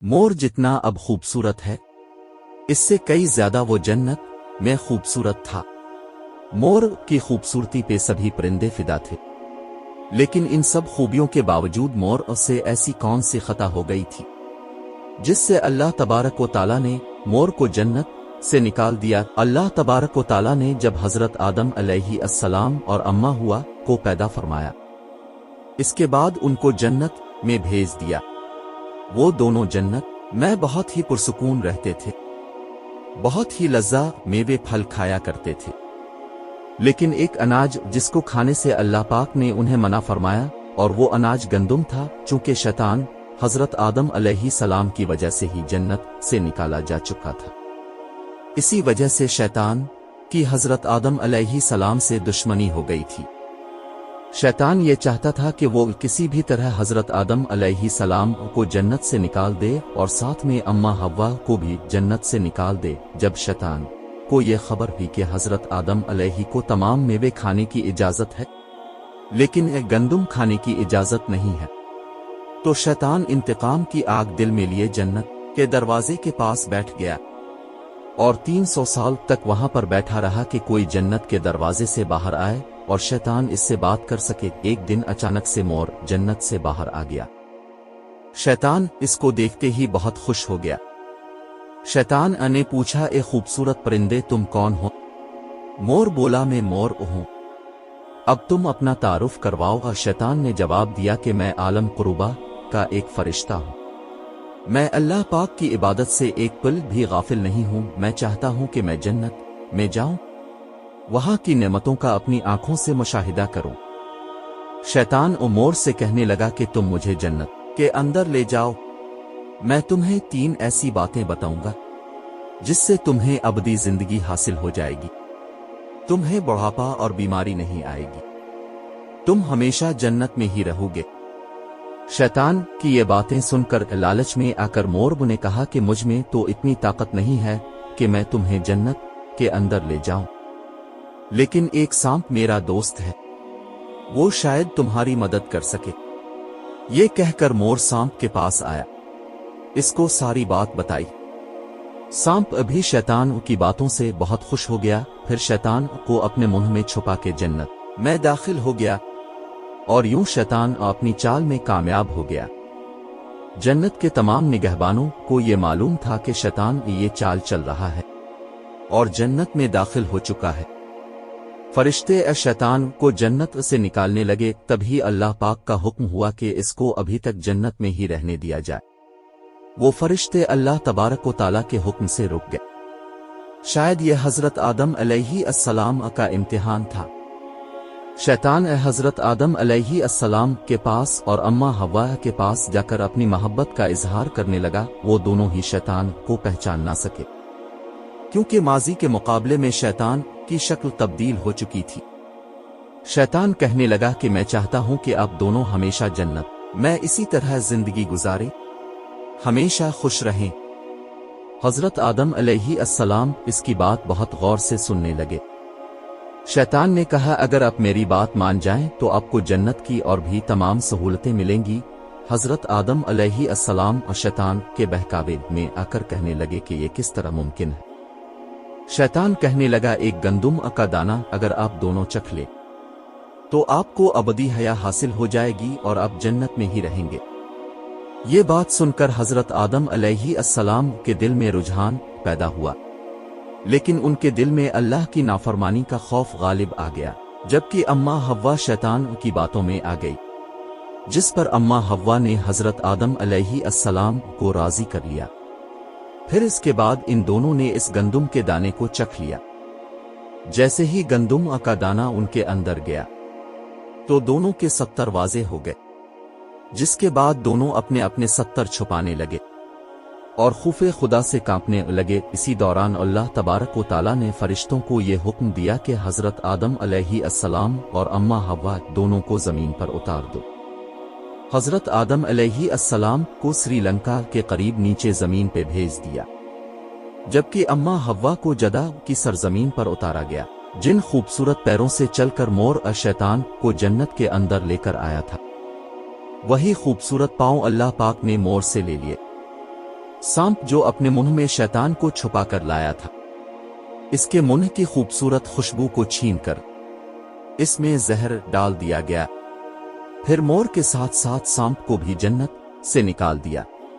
मोर जितना अब खूबसूरत है, इससे कई ज्यादा वो जन्नत में खूबसूरत था। मोर की खूबसूरती पे सभी परिंदे फिदा थे, लेकिन इन सब खूबियों के बावजूद मोर से ऐसी कौन सी खता हो गई थी जिससे अल्लाह तबारक व ताला ने मोर को जन्नत से निकाल दिया। अल्लाह तबारक व ताला ने जब हजरत आदम अलैहिस्सलाम और अम्मा हुआ को पैदा फरमाया, इसके बाद उनको जन्नत में भेज दिया। वो दोनों जन्नत में बहुत ही पुरसुकून रहते थे, बहुत ही लज्जा मेवे फल खाया करते थे। लेकिन एक अनाज जिसको खाने से अल्लाह पाक ने उन्हें मना फरमाया, और वो अनाज गंदुम था। चूंकि शैतान हजरत आदम अलैहिस्सलाम की वजह से ही जन्नत से निकाला जा चुका था, इसी वजह से शैतान की हजरत आदम अलैहिस्सलाम से दुश्मनी हो गई थी। शैतान ये चाहता था कि वो किसी भी तरह हजरत आदम अलैहिस्सलाम को जन्नत से निकाल दे और साथ में अम्मा हव्वा को भी जन्नत से निकाल दे। जब शैतान को ये खबर हुई कि हजरत आदम अलैहि को तमाम मेवे खाने की इजाजत है, लेकिन गंदुम खाने की इजाजत नहीं है, तो शैतान इंतकाम की आग दिल में लिए जन्नत के दरवाजे के पास बैठ गया और 300 साल तक वहां पर बैठा रहा कि कोई जन्नत के दरवाजे से बाहर आए और शैतान इससे बात कर सके। एक दिन अचानक से मोर जन्नत से बाहर आ गया। शैतान इसको देखते ही बहुत खुश हो गया। शैतान ने पूछा, ए खूबसूरत परिंदे तुम कौन हो? मोर बोला, मैं मोर हूं, अब तुम अपना तारुफ करवाओ। शैतान ने जवाब दिया कि मैं आलम कुरुबा का एक फरिश्ता हूं, मैं अल्लाह पाक की इबादत से एक पल भी गाफिल नहीं हूं। मैं चाहता हूं कि मैं जन्नत में जाऊं, वहां की नेमतों का अपनी आंखों से मुशाहिदा करूं। शैतान मोर से कहने लगा कि तुम मुझे जन्नत के अंदर ले जाओ, मैं तुम्हें 3 ऐसी बातें बताऊंगा जिससे तुम्हें अबदी जिंदगी हासिल हो जाएगी, तुम्हें बुढ़ापा और बीमारी नहीं आएगी, तुम हमेशा जन्नत में ही रहोगे। शैतान की ये बातें सुनकर लालच में आकर मोर ने कहा कि मुझ में तो इतनी ताकत नहीं है कि मैं तुम्हें जन्नत के अंदर ले जाऊं, लेकिन एक सांप मेरा दोस्त है, वो शायद तुम्हारी मदद कर सके। ये कहकर मोर सांप के पास आया, इसको सारी बात बताई। सांप अभी शैतान की बातों से बहुत खुश हो गया। फिर शैतान को अपने मुंह में छुपा के जन्नत में दाखिल हो गया और यूं शैतान अपनी चाल में कामयाब हो गया। जन्नत के तमाम निगहबानों को ये मालूम था कि शैतान ये चाल चल रहा है और जन्नत में दाखिल हो चुका है। फरिश्ते शैतान को जन्नत से निकालने लगे, तभी अल्लाह पाक का हुक्म हुआ कि इसको अभी तक जन्नत में ही रहने दिया जाए। वो फरिश्ते अल्लाह तबारक व ताला के हुक्म से रुक गए। शायद ये हजरत आदम अलैहिस्सलाम का इम्तिहान था। शैतान हजरत आदम अलैहिस्सलाम के पास और अम्मा हव्वा के पास जाकर अपनी मोहब्बत का इजहार करने लगा। वो दोनों ही शैतान को पहचान ना सके, क्योंकि माजी के मुकाबले में शैतान की शक्ल तब्दील हो चुकी थी। शैतान कहने लगा कि मैं चाहता हूं कि आप दोनों हमेशा जन्नत में इसी तरह जिंदगी गुजारें, हमेशा खुश रहें। हजरत आदम अलैहिस्सलाम इसकी बात बहुत गौर से सुनने लगे। शैतान ने कहा, अगर आप मेरी बात मान जाएं तो आपको जन्नत की और भी तमाम सहूलतें मिलेंगी। हजरत आदम अलैहिस्सलाम और शैतान के बहकावे में आकर कहने लगे कि ये किस तरह मुमकिन है। शैतान कहने लगा, एक गंदुम का दाना अगर आप दोनों चख ले तो आपको अबदी हया हासिल हो जाएगी और आप जन्नत में ही रहेंगे। ये बात सुनकर हजरत आदम अलैहिस्सलाम के दिल में रुझान पैदा हुआ, लेकिन उनके दिल में अल्लाह की नाफरमानी का खौफ गालिब आ गया। जबकि अम्मा हव्वा शैतान की बातों में आ गई, जिस पर अम्मा हव्वा ने हजरत आदम अलैहिस्सलाम को राजी कर लिया। फिर इसके बाद इन दोनों ने इस गंदुम के दाने को चख लिया। जैसे ही गंदुम का दाना उनके अंदर गया तो दोनों के 70 वाजे हो गए, जिसके बाद दोनों अपने अपने 70 छुपाने लगे और खुफे खुदा से कांपने लगे। इसी दौरान अल्लाह तबारक व ताला ने फरिश्तों को ये हुक्म दिया कि हजरत आदम अलैहिस्सलाम और अम्मा हव्वा दोनों को जमीन पर उतार दो। हजरत आदम अलैहिस्सलाम को श्रीलंका के करीब नीचे जमीन पे भेज दिया, जबकि अम्मा हव्वा को जदा की सरजमीन पर उतारा गया। जिन खूबसूरत पैरों से चलकर मोर शैतान को जन्नत के अंदर लेकर आया था, वही खूबसूरत पांव अल्लाह पाक ने मोर से ले लिए। सांप जो अपने मुंह में शैतान को छुपा कर लाया था, इसके मुंह की खूबसूरत खुशबू को छीनकर इसमें जहर डाल दिया गया। फिर मोर के साथ साथ सांप को भी जन्नत से निकाल दिया।